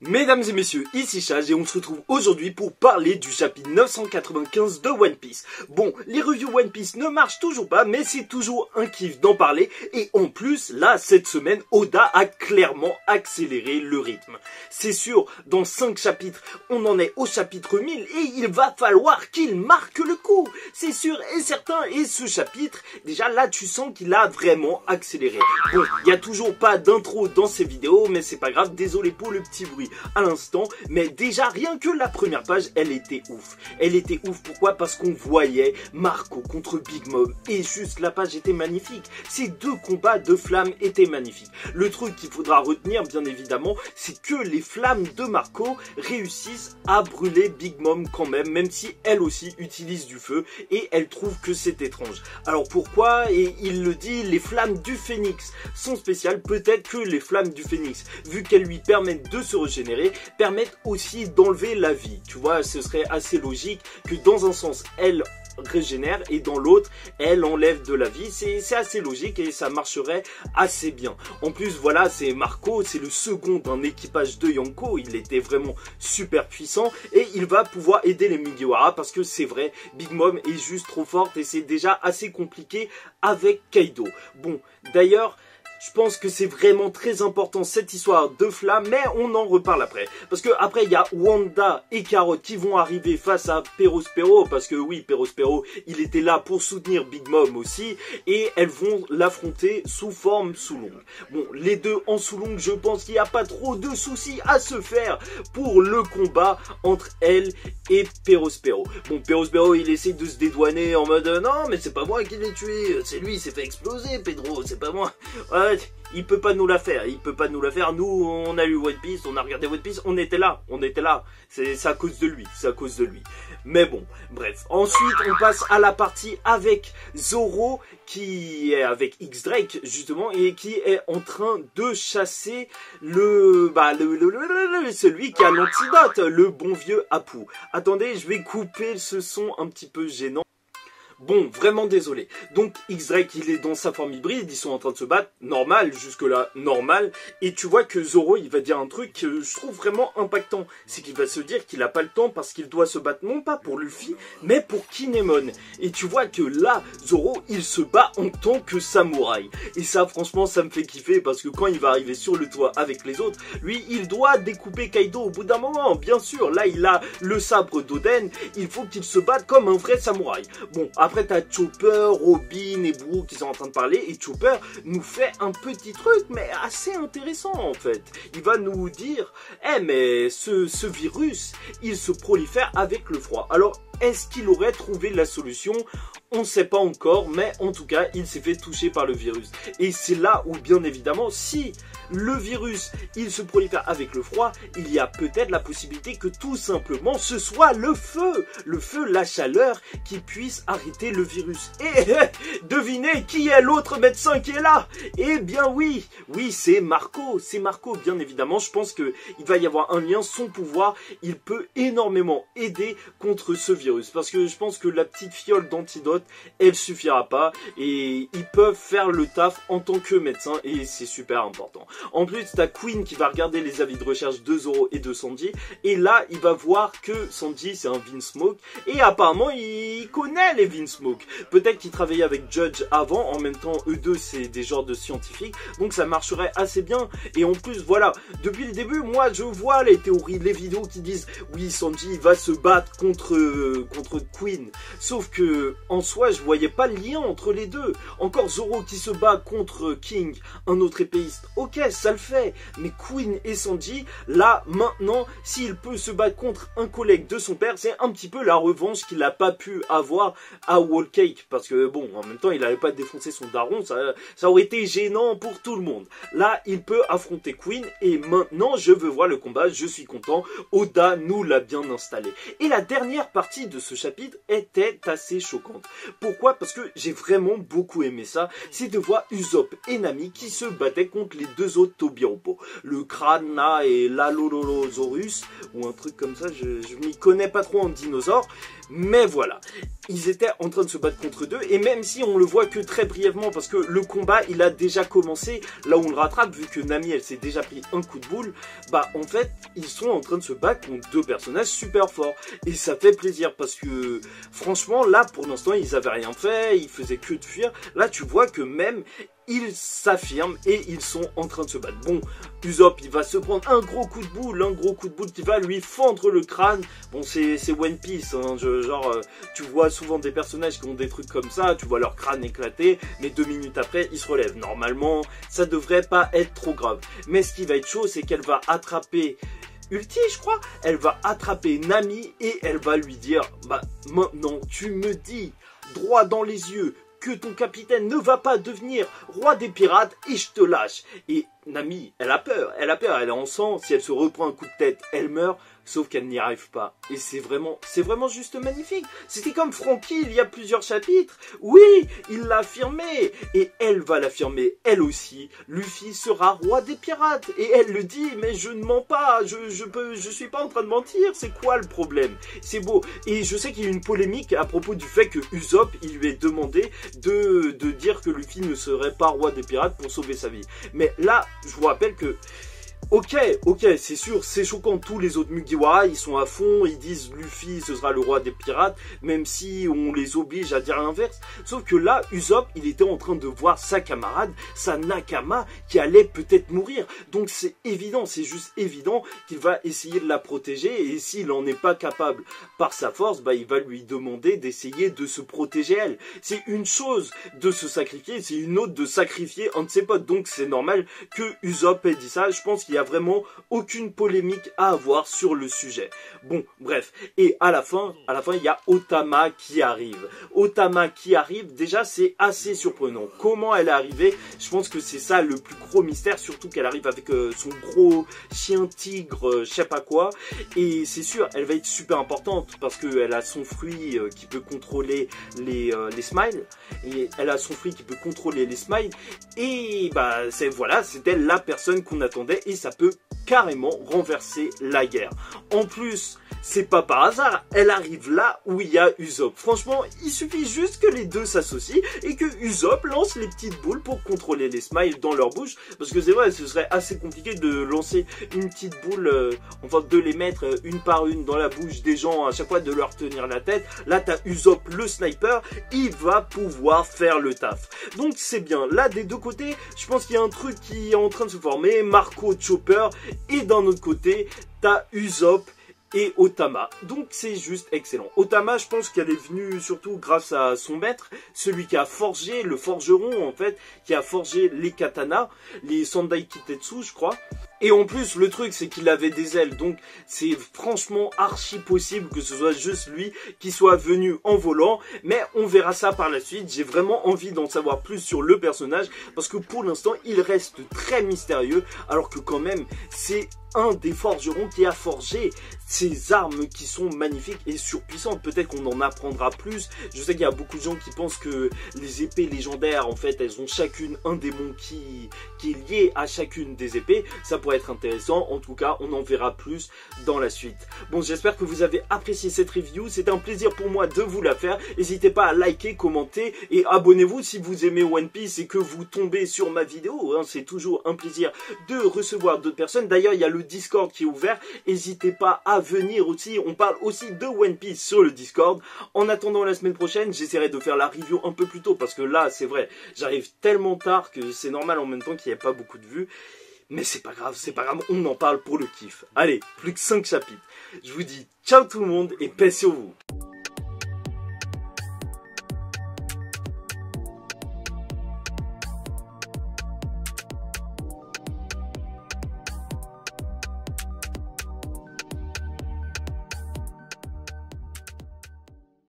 Mesdames et messieurs, ici Chaz et on se retrouve aujourd'hui pour parler du chapitre 995 de One Piece. Bon, les reviews One Piece ne marchent toujours pas, mais c'est toujours un kiff d'en parler. Et en plus, là, cette semaine, Oda a clairement accéléré le rythme. C'est sûr, dans 5 chapitres, on en est au chapitre 1000 et il va falloir qu'il marque le coup. C'est sûr et certain, et ce chapitre, déjà là, tu sens qu'il a vraiment accéléré. Bon, il n'y a toujours pas d'intro dans ces vidéos, mais c'est pas grave, désolé pour le petit bruit à l'instant, mais déjà rien que la première page, elle était ouf. Elle était ouf, pourquoi? Parce qu'on voyait Marco contre Big Mom, et juste la page était magnifique. Ces deux combats de flammes étaient magnifiques. Le truc qu'il faudra retenir, bien évidemment, c'est que les flammes de Marco réussissent à brûler Big Mom quand même, même si elle aussi utilise du feu, et elle trouve que c'est étrange. Alors pourquoi? Et il le dit, les flammes du Phénix sont spéciales. Peut-être que les flammes du Phénix, vu qu'elles lui permettent de se régénérer, permettent aussi d'enlever la vie. Tu vois, ce serait assez logique que dans un sens, elle régénère et dans l'autre, elle enlève de la vie. C'est assez logique et ça marcherait assez bien. En plus, voilà, c'est Marco, c'est le second d'un équipage de Yonko. Il était vraiment super puissant et il va pouvoir aider les Mugiwara parce que c'est vrai, Big Mom est juste trop forte et c'est déjà assez compliqué avec Kaido. Bon, d'ailleurs, je pense que c'est vraiment très important cette histoire de flamme, mais on en reparle après. Parce que après il y a Wanda et Carrot qui vont arriver face à Perospero, parce que oui, Perospero, il était là pour soutenir Big Mom aussi, et elles vont l'affronter sous forme Sulong. Bon, les deux en Sulong, je pense qu'il n'y a pas trop de soucis à se faire pour le combat entre elle et Perospero. Bon, Perospero, il essaie de se dédouaner en mode non, mais c'est pas moi qui l'ai tué, c'est lui, il s'est fait exploser, Pedro, c'est pas moi. Ouais, il peut pas nous la faire, il peut pas nous la faire. Nous, on a eu One Piece, on a regardé One Piece, on était là. C'est à cause de lui, c'est à cause de lui. Mais bon, bref. Ensuite, on passe à la partie avec Zoro, qui est avec X-Drake, justement, et qui est en train de chasser celui qui a l'antidote, le bon vieux Apu. Attendez, je vais couper ce son un petit peu gênant. Bon, vraiment désolé. Donc, X-Drake, il est dans sa forme hybride, ils sont en train de se battre, normal, jusque-là, normal. Et tu vois que Zoro, il va dire un truc que je trouve vraiment impactant. C'est qu'il va se dire qu'il n'a pas le temps parce qu'il doit se battre non pas pour Luffy, mais pour Kinemon. Et tu vois que là, Zoro, il se bat en tant que samouraï. Et ça, franchement, ça me fait kiffer parce que quand il va arriver sur le toit avec les autres, lui, il doit découper Kaido au bout d'un moment. Bien sûr, là, il a le sabre d'Oden, il faut qu'il se batte comme un vrai samouraï. Bon, après, t'as Chopper, Robin et Boo qui sont en train de parler. Et Chopper nous fait un petit truc, mais assez intéressant en fait. Il va nous dire, mais ce virus, il se prolifère avec le froid. Alors, est-ce qu'il aurait trouvé la solution? On ne sait pas encore, mais en tout cas, il s'est fait toucher par le virus. Et c'est là où, bien évidemment, si le virus, il se prolifère avec le froid, il y a peut-être la possibilité que tout simplement, ce soit le feu, la chaleur, qui puisse arrêter le virus. Et devinez qui est l'autre médecin qui est là? Eh bien oui, c'est Marco, bien évidemment. Je pense qu'il va y avoir un lien, son pouvoir, il peut énormément aider contre ce virus. Parce que je pense que la petite fiole d'antidote, elle suffira pas et ils peuvent faire le taf en tant que médecin et c'est super important. En plus, t'as Queen qui va regarder les avis de recherche de Zoro et de Sanji et là, il va voir que Sanji c'est un Vinsmoke et apparemment il connaît les Vinsmoke. Peut-être qu'il travaillait avec Judge avant, en même temps eux deux c'est des genres de scientifiques, donc ça marcherait assez bien. Et en plus, voilà, depuis le début, moi je vois les théories, les vidéos qui disent oui, Sanji va se battre contre Queen, sauf que en soi, je voyais pas le lien entre les deux. Encore Zoro qui se bat contre King, un autre épéiste. Ok, ça le fait. Mais Queen et Sanji, là, maintenant, s'il peut se battre contre un collègue de son père, c'est un petit peu la revanche qu'il n'a pas pu avoir à Whole Cake. Parce que, bon, en même temps, il n'avait pas défoncé son daron. Ça aurait été gênant pour tout le monde. Là, il peut affronter Queen. Et maintenant, je veux voir le combat. Je suis content. Oda nous l'a bien installé. Et la dernière partie de ce chapitre était assez choquante. Pourquoi? Parce que j'ai vraiment beaucoup aimé ça, c'est de voir Usopp et Nami qui se battaient contre les deux autres Tobiropo, le Krana et l'Alololosaurus, ou un truc comme ça, je m'y connais pas trop en dinosaures, Mais voilà, ils étaient en train de se battre contre deux, et même si on le voit que très brièvement, parce que le combat, il a déjà commencé, là où on le rattrape, vu que Nami, elle s'est déjà pris un coup de boule, bah en fait, ils sont en train de se battre contre deux personnages super forts. Et ça fait plaisir, parce que franchement, là, pour l'instant, ils avaient rien fait, ils faisaient que de fuir. Là, tu vois que même... ils s'affirment et ils sont en train de se battre. Bon, Usopp, il va se prendre un gros coup de boule qui va lui fendre le crâne. Bon, c'est One Piece, hein, tu vois souvent des personnages qui ont des trucs comme ça, tu vois leur crâne éclater, mais 2 minutes après, ils se relèvent. Normalement, ça devrait pas être trop grave. Mais ce qui va être chaud, c'est qu'elle va attraper... Ulti, je crois, elle va attraper Nami et elle va lui dire, bah maintenant tu me dis droit dans les yeux que ton capitaine ne va pas devenir roi des pirates et je te lâche. Et Nami, elle a peur, elle est en sang, si elle se reprend un coup de tête, elle meurt, sauf qu'elle n'y arrive pas. Et c'est vraiment juste magnifique. C'était comme Franky il y a plusieurs chapitres. Oui, il l'a affirmé. Et elle va l'affirmer, elle aussi. Luffy sera roi des pirates. Et elle le dit, mais je ne mens pas, je suis pas en train de mentir, c'est quoi le problème? C'est beau. Et je sais qu'il y a eu une polémique à propos du fait que Usopp, il lui ait demandé de dire que Luffy ne serait pas roi des pirates pour sauver sa vie. Mais là, je vous rappelle que ok, c'est sûr, c'est choquant, tous les autres Mugiwara, ils sont à fond, ils disent Luffy, ce sera le roi des pirates, même si on les oblige à dire l'inverse. Sauf que là, Usopp, il était en train de voir sa camarade, sa Nakama, qui allait peut-être mourir. Donc c'est évident, c'est juste évident qu'il va essayer de la protéger, et s'il n'en est pas capable par sa force, bah il va lui demander d'essayer de se protéger elle. C'est une chose de se sacrifier, c'est une autre de sacrifier un de ses potes. Donc c'est normal que Usopp ait dit ça, je pense qu'il n'y a vraiment aucune polémique à avoir sur le sujet. Bon, bref. Et à la fin, il y a Otama qui arrive. Otama qui arrive, déjà, c'est assez surprenant. Comment elle est arrivée? Je pense que c'est ça le plus gros mystère, surtout qu'elle arrive avec son gros chien tigre, je sais pas quoi. Et c'est sûr, elle va être super importante parce qu'elle a son fruit qui peut contrôler les smiles. Et elle a son fruit qui peut contrôler les smiles. Et bah, voilà, c'était la personne qu'on attendait. Et ça peut carrément renverser la guerre. En plus, c'est pas par hasard, elle arrive là où il y a Usopp. Franchement, il suffit juste que les deux s'associent et que Usopp lance les petites boules pour contrôler les smiles dans leur bouche. Parce que c'est vrai, ce serait assez compliqué de lancer une petite boule, enfin de les mettre une par une dans la bouche des gens, à chaque fois de leur tenir la tête. Là, t'as Usopp, le sniper, il va pouvoir faire le taf. Donc c'est bien. Là, des deux côtés, je pense qu'il y a un truc qui est en train de se former. Marco, Chopper, et d'un autre côté, t'as Usopp et Otama. Donc c'est juste excellent. Otama, je pense qu'elle est venue surtout grâce à son maître, celui qui a forgé, le forgeron en fait, qui a forgé les katanas, les Sandai Kitetsu je crois. Et en plus, le truc, c'est qu'il avait des ailes, donc c'est franchement archi possible que ce soit juste lui qui soit venu en volant, mais on verra ça par la suite. J'ai vraiment envie d'en savoir plus sur le personnage, parce que pour l'instant, il reste très mystérieux, alors que quand même, c'est un des forgerons qui a forgé ces armes qui sont magnifiques et surpuissantes. Peut-être qu'on en apprendra plus. Je sais qu'il y a beaucoup de gens qui pensent que les épées légendaires, en fait, elles ont chacune un démon qui est lié à chacune des épées. Ça pourrait être intéressant. En tout cas, on en verra plus dans la suite. Bon, j'espère que vous avez apprécié cette review. C'était un plaisir pour moi de vous la faire. N'hésitez pas à liker, commenter et abonnez-vous si vous aimez One Piece et que vous tombez sur ma vidéo. Hein. C'est toujours un plaisir de recevoir d'autres personnes. D'ailleurs, il y a le Discord qui est ouvert. N'hésitez pas à venir aussi. On parle aussi de One Piece sur le Discord. En attendant la semaine prochaine, j'essaierai de faire la review un peu plus tôt parce que là, c'est vrai, j'arrive tellement tard que c'est normal en même temps qu'il n'y ait pas beaucoup de vues. Mais c'est pas grave, on en parle pour le kiff. Allez, plus que 5 chapitres. Je vous dis ciao tout le monde et paix sur vous.